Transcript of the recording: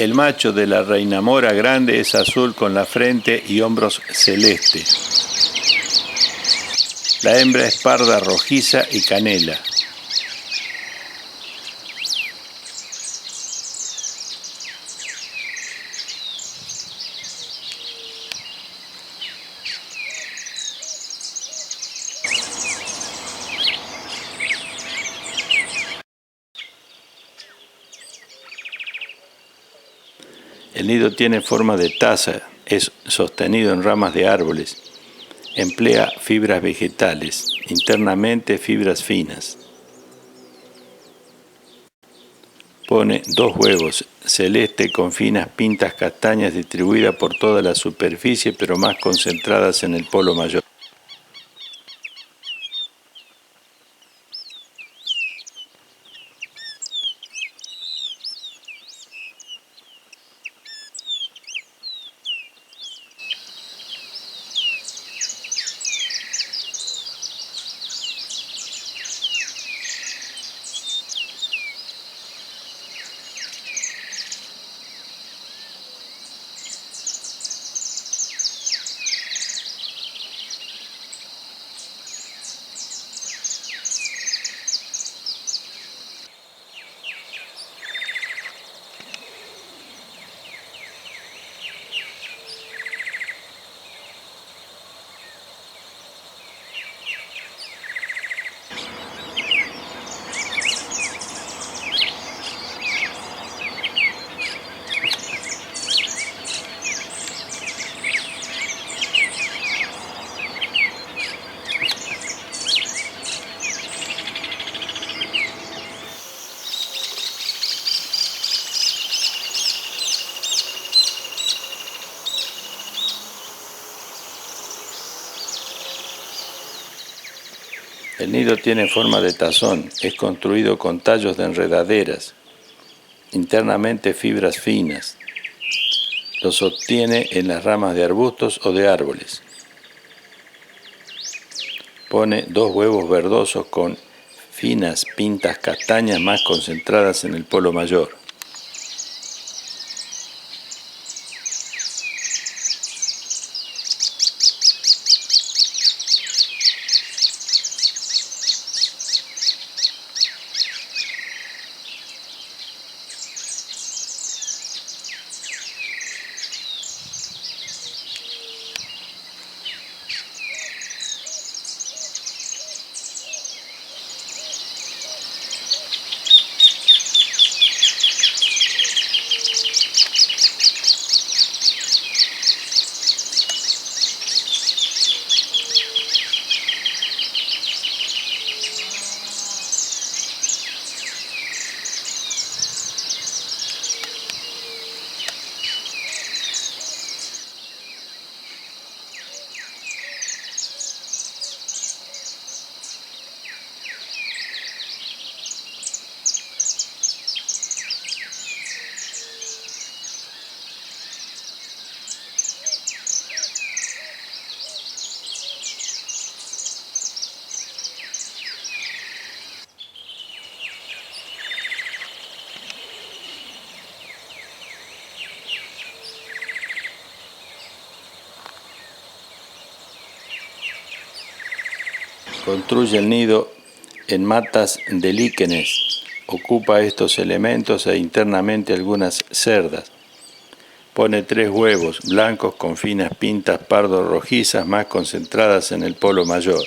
El macho de la reina mora grande es azul con la frente y hombros celeste. La hembra es parda rojiza y canela. El nido tiene forma de taza, es sostenido en ramas de árboles. Emplea fibras vegetales, internamente fibras finas. Pone 2 huevos, celeste con finas pintas castañas distribuidas por toda la superficie, pero más concentradas en el polo mayor. El nido tiene forma de tazón, es construido con tallos de enredaderas, internamente fibras finas. Los obtiene en las ramas de arbustos o de árboles. Pone 2 huevos verdosos con finas pintas castañas más concentradas en el polo mayor. Construye el nido en matas de líquenes. Ocupa estos elementos e internamente algunas cerdas. Pone 3 huevos blancos con finas pintas pardo rojizas más concentradas en el polo mayor.